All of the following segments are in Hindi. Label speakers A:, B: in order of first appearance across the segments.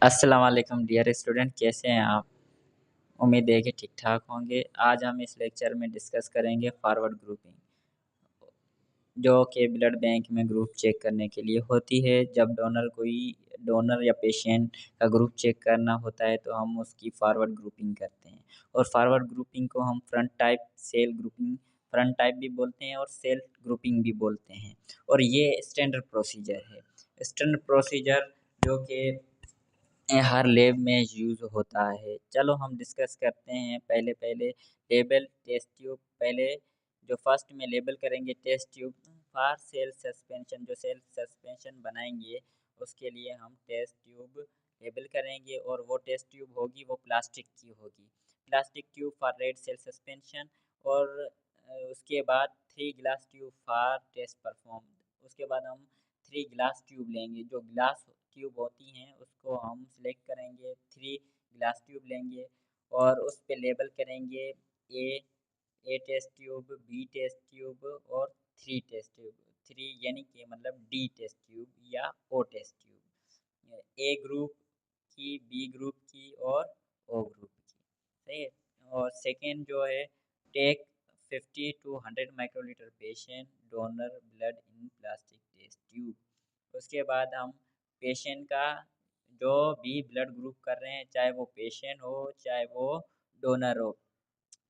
A: अस्सलाम वालेकुम डियर स्टूडेंट, कैसे हैं आप? उम्मीद है कि ठीक-ठाक होंगे। आज हम इस लेक्चर में डिस्कस करेंगे फॉरवर्ड ग्रुपिंग, जो कि ब्लड बैंक में ग्रुप चेक करने के लिए होती है। जब डोनर या पेशेंट का ग्रुप चेक करना होता है तो हम उसकी फॉरवर्ड ग्रुपिंग करते हैं। और फॉरवर्ड ग्रुपिंग को हम फ्रंट टाइप भी बोलते हैं और सेल ग्रुपिंग भी बोलते हैं। और ये स्टैंडर्ड प्रोसीजर है। स्टैंडर्ड प्रोसीजर जो कि हर लैब में यूज़ होता है। चलो हम डिस्कस करते हैं पहले लेबल टेस्ट ट्यूब पहले जो फर्स्ट में लेबल करेंगे test tube for cell suspension जो सेल सस्पेंशन बनाएँगे उसके लिए हम टेस्ट ट्यूब लेबल करेंगे और वो टेस्ट ट्यूब होगी वो प्लास्टिक की होगी। Plastic tube for red cell suspension और उसके बाद 3 glass tube for test perform उसके बाद हम 3 ग्लास ट्यूब लेंगे जो ग्लास ट्यूब होती हैं उसको हम सिलेक्ट करेंगे 3 ग्लास ट्यूब लेंगे और उस पे लेबल करेंगे A A test tube, B test tube और 3 टेस्ट ट्यूब। 3 यानी कि मतलब डी टेस्ट ट्यूब या ओ टेस्ट ट्यूब। ए ग्रुप की, बी ग्रुप की और ओ ग्रुप की। सही है? और सेकंड जो है take 50 to 100 microlitre patient donor blood in plastic test tube. उसके बाद हम पेशेंट का जो भी ब्लड ग्रुप कर रहे हैं, चाहे वो पेशेंट हो, चाहे वो डोनर हो,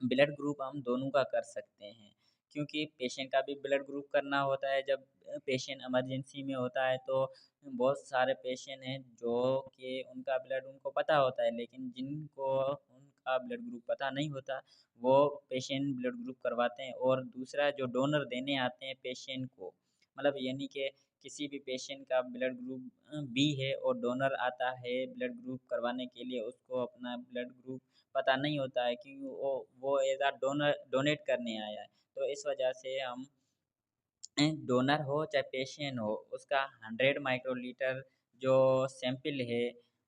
A: ब्लड ग्रुप हम दोनों का कर सकते हैं। क्योंकि पेशेंट का भी ब्लड ग्रुप करना होता है जब पेशेंट इमरजेंसी में होता है तो बहुत सारे पेशेंट हैं जो कि उनका ब्लड उनको पता होता है लेकिन जिनको उनका ब्लड ग्रुप पता नहीं होता, वो पेशेंट ब्लड ग्रुप करवाते हैं और दूसरा जो डोनर देने आते हैं पेशेंट को, मतलब यानी कि किसी भी पेशेंट का ब्लड ग्रुप बी है और डोनर आता है ब्लड ग्रुप करवाने के लिए, उसको अपना ब्लड ग्रुप पता नहीं होता है कि वो एज़ अ डोनेट करने आया है। तो इस वजह से हम डोनर हो चाहे पेशेंट हो, उसका 100 माइक्रोलीटर जो सैंपल है,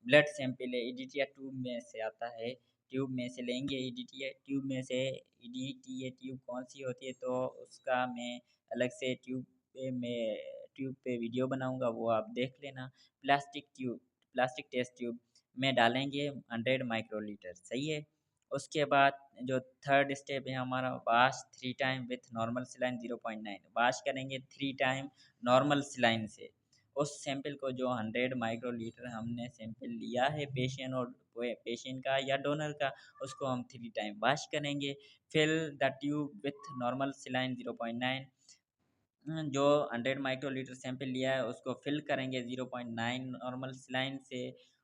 A: ब्लड सैंपल है, ईडीटीए ट्यूब में से आता है, ट्यूब में से लेंगे ईडीटीए ट्यूब में से ईडीटीए ट्यूब कौन-सी होती है तो उसका मैं अलग से ट्यूब पे वीडियो बनाऊँगा, वो आप देख लेना। प्लास्टिक टेस्ट ट्यूब में डालेंगे 100 माइक्रोलीटर, सही है? उसके बाद जो थर्ड स्टेप है हमारा wash 3 time with normal saline 0.9 wash करेंगे 3 टाइम नॉर्मल सलाइन से। उस सैंपल को जो 100 माइक्रोलीटर हमने सैंपल लिया है पेशेंट का या डोनर का, उसको हम 3 टाइम वॉश करेंगे। Fill the tube with normal saline 0.9 जो 100 माइक्रोलीटर सैंपल लिया है उसको फिल करेंगे 0.9 नॉर्मल सलाइन से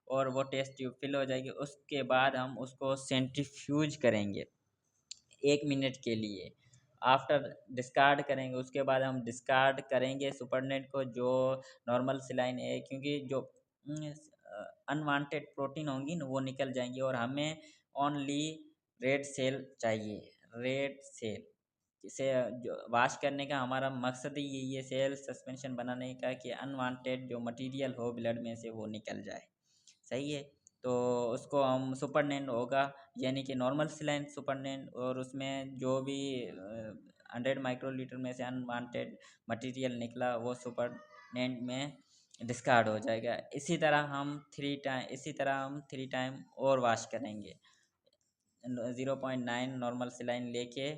A: और वो टेस्ट ट्यूब फिल हो जाएगी। उसके बाद हम उसको सेंट्रीफ्यूज करेंगे 1 मिनट के लिए। आफ्टर डिस्कार्ड करेंगे, उसके बाद हम डिस्कार्ड करेंगे सुपरनेट को जो नॉर्मल सलाइन है क्योंकि जो अनवांटेड प्रोटीन होंगी ना वो निकल जाएँगी और हमें ओनली रेड सेल चाहिए, रेड सेल। इसे जो वॉश करने का हमारा मकसद ही यही है सेल सस्पेंशन बनाने का कि अनवांटेड जो मटेरियल हो ब्लड में से वो निकल जाए, सही है? तो उसको हम सुपरनेंट होगा यानी कि नॉर्मल सलाइन सुपरनेंट और उसमें जो भी 100 माइक्रोलीटर में से अनवांटेड मटेरियल निकला वो सुपरनेंट में डिस्कार्ड हो जाएगा। इसी तरह हम 3 टाइम और वॉश करेंगे। 0.9 नॉर्मल सलाइन लेके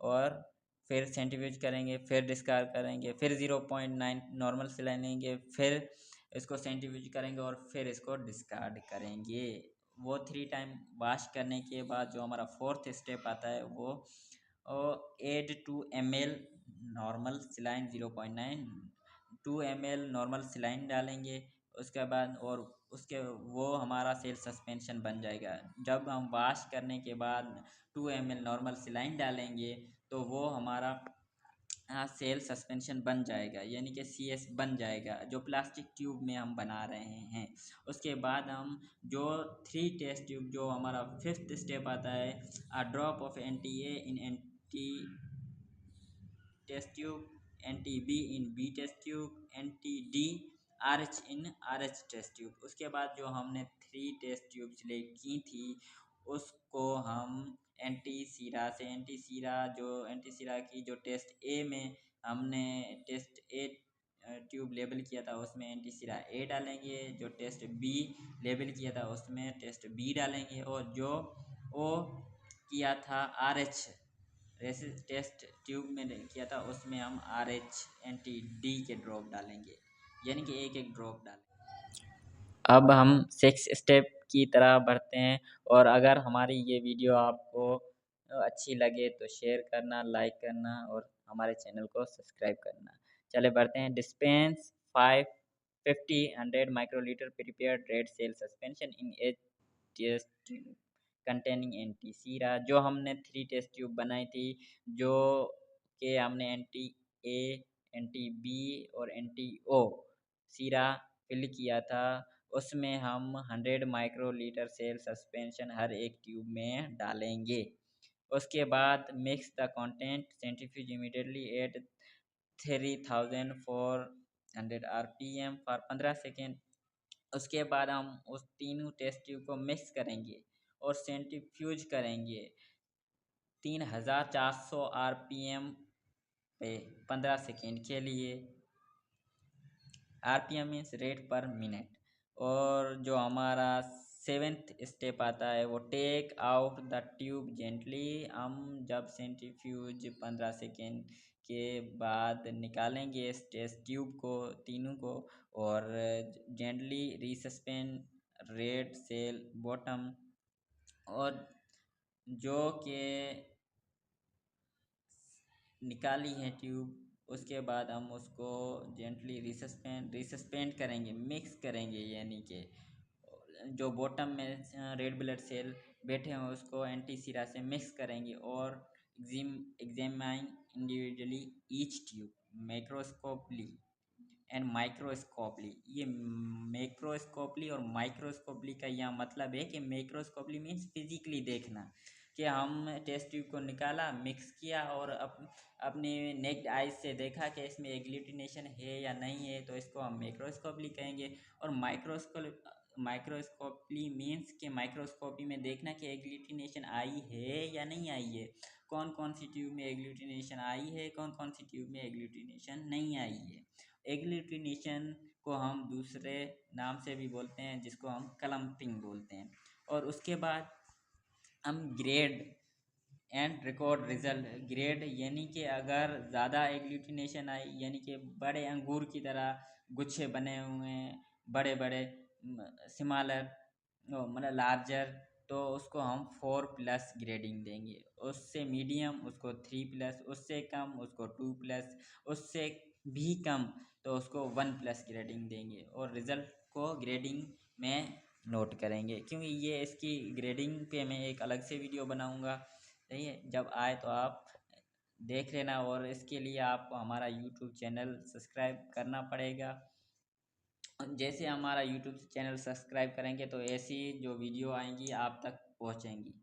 A: और फिर सेंट्रीफ्यूज करेंगे, फिर डिस्कार्ड करेंगे, फिर 0.9 नॉर्मल सलाइन लेंगे, फिर इसको सेंट्रीफ्यूज करेंगे और फिर इसको डिस्कार्ड करेंगे। वो 3 टाइम वॉश करने के बाद जो हमारा फोर्थ स्टेप आता है वो add 2 ml normal saline 0.9 2 ml normal saline डालेंगे उसके बाद और उसके वो हमारा सेल सस्पेंशन बन जाएगा। जब हम वॉश करने के बाद 2 ml नॉर्मल सलाइन डालेंगे तो वो हमारा सेल सस्पेंशन बन जाएगा यानी कि CS बन जाएगा जो प्लास्टिक ट्यूब में हम बना रहे हैं। उसके बाद हम जो 3 टेस्ट ट्यूब जो हमारा फिफ्थ स्टेप आता है drop of NTA in NT test tube, NTB in B test tube, NTD RH in RH test tube. उसके बाद जो हमने 3 टेस्ट ट्यूब सिलेक्ट की थी उसको हम एंटी सीरा की जो टेस्ट ए में हमने टेस्ट ए ट्यूब लेबल किया था उसमें एंटी सीरा ए डालेंगे, जो टेस्ट बी लेबल किया था उसमें टेस्ट बी डालेंगे, और जो ओ किया था आर एच टेस्ट ट्यूब में किया था उसमें हम आर एच एंटी डी के ड्रॉप डालेंगे, यानी कि एक एक ड्रॉप डालेंगे। अब हम 6 स्टेप की तरह बढ़ते हैं, और अगर हमारी ये वीडियो आपको अच्छी लगे तो शेयर करना, लाइक करना और हमारे चैनल को सब्सक्राइब करना। चले बढ़ते हैं। Dispense 550 100 microlitre prepared red cell suspension in a test tube containing antisera. जो हमने 3 टेस्ट ट्यूब बनाई थी, जो कि हमने एंटी ए, एंटी बी और एंटी ओ सीरा फिल किया था, उसमें हम 100 माइक्रोलीटर सेल सस्पेंशन हर एक ट्यूब में डालेंगे। उसके बाद mix the content, centrifuge immediately eight 3400 RPM for 15 second. उसके बाद हम उस तीनों टेस्ट ट्यूब को मिक्स करेंगे और सेंट्रीफ्यूज करेंगे 3400 आरपीएम पे 15 सेकेंड के लिए। RPM means rate per minute. और जो हमारा 7th स्टेप आता है वो take out the tube gently. हम जब सेंट्रीफ्यूज 15 सेकेंड के बाद निकालेंगे इस टेस्ट ट्यूब को तीनों को, और जेंटली रीसस्पेंड रेड सेल बॉटम, और जो कि निकाली है ट्यूब, उसके बाद हम उसको जेंटली रिसस्पेंड करेंगे, मिक्स करेंगे, यानी कि जो बॉटम में रेड ब्लड सेल बैठे हैं उसको एंटी सीरा से मिक्स करेंगे, और examine individually each tube macroscopically and microscopically. ये मैक्रोस्कोपली और माइक्रोस्कोपली का यह मतलब है कि मैक्रोस्कोपली मीन्स फिजिकली देखना, कि हम टेस्ट ट्यूब को निकाला, मिक्स किया और अपने नेक्ड आइज से देखा कि इसमें एग्लूटिनेशन है या नहीं है, तो इसको हम मैक्रोस्कोपली कहेंगे। और माइक्रोस्कोपली मीन्स कि माइक्रोस्कोपी में देखना कि एग्लूटिनेशन आई है या नहीं आई है, कौन कौन सी ट्यूब में एग्लूटिनेशन आई है, कौन कौन सी ट्यूब में एग्लूटिनेशन नहीं आई है। एग्लूटिनेशन को हम दूसरे नाम से भी बोलते हैं, जिसको हम क्लम्पिंग बोलते हैं। और उसके बाद हम grade and record result. Grade यानी कि अगर ज़्यादा एग्लूटिनेशन आई, यानी कि बड़े अंगूर की तरह गुच्छे बने हुए हैं, बड़े बड़े स्मॉलर मतलब लार्जर, तो उसको हम 4+ ग्रेडिंग देंगे। उससे मीडियम उसको 3+, उससे कम उसको 2+, उससे भी कम तो उसको 1+ ग्रेडिंग देंगे, और रिज़ल्ट को ग्रेडिंग में नोट करेंगे, क्योंकि ये इसकी ग्रेडिंग पे मैं एक अलग से वीडियो बनाऊंगा। सही है, जब आए तो आप देख लेना, और इसके लिए आपको हमारा यूट्यूब चैनल सब्सक्राइब करना पड़ेगा। जैसे हमारा यूट्यूब चैनल सब्सक्राइब करेंगे तो ऐसी जो वीडियो आएंगी आप तक पहुंचेंगी।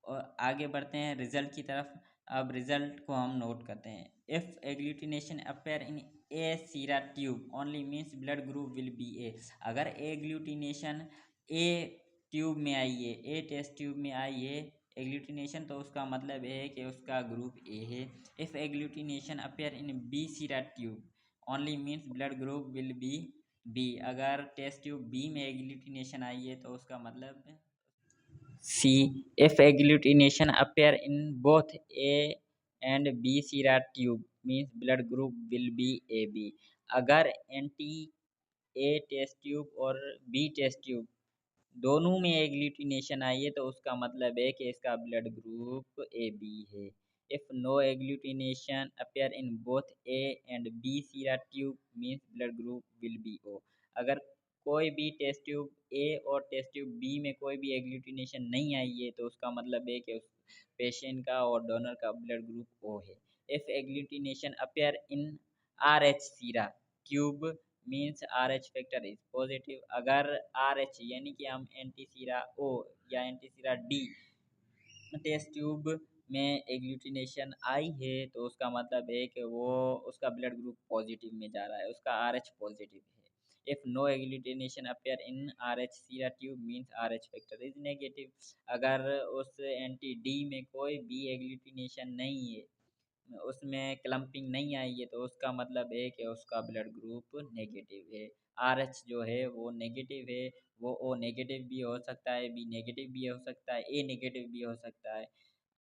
A: और आगे बढ़ते हैं रिजल्ट की तरफ। अब रिजल्ट को हम नोट करते हैं। If agglutination appear in A sera tube only means blood group will be A. अगर एग्लूटिनेशन ए ट्यूब में आई है, ए टेस्ट ट्यूब में आई है एग्लूटिनेशन, तो उसका मतलब है कि उसका ग्रुप ए है। If agglutination appear in B sera tube only means blood group will be B. अगर टेस्ट ट्यूब बी में एग्लूटिनेशन आई है तो उसका मतलब C. If agglutination appear in both A and B sera tube means blood group will be AB. अगर एंटी ए टेस्ट ट्यूब और बी टेस्ट ट्यूब दोनों में एग्लूटिनेशन आई है तो उसका मतलब है कि इसका ब्लड ग्रुप ए बी है। If no agglutination appear in both A and B sera tube means blood group will be O. अगर कोई भी टेस्ट ट्यूब ए और टेस्ट ट्यूब बी में कोई भी एग्लूटिनेशन नहीं आई है तो उसका मतलब है कि उस पेशेंट का और डोनर का ब्लड ग्रुप ओ है। If agglutination appear in R H sera tube means R H factor is positive. अगर आर एच यानी कि हम एंटी सीरा ओ या antisera D test tube में एग्लूटिनेशन आई है तो उसका मतलब है कि वो उसका ब्लड ग्रुप पॉजिटिव में जा रहा है, उसका आर एच पॉजिटिव है। If no agglutination appear in R H sera tube means R H factor is negative. अगर उस एंटी डी में कोई भी एग्लूटिनेशन नहीं है, उसमें क्लम्पिंग नहीं आई है तो उसका मतलब है कि उसका ब्लड ग्रुप नेगेटिव है। आरएच जो है वो नेगेटिव है, वो ओ नेगेटिव भी हो सकता है, बी नेगेटिव भी हो सकता है, ए नेगेटिव भी हो सकता है।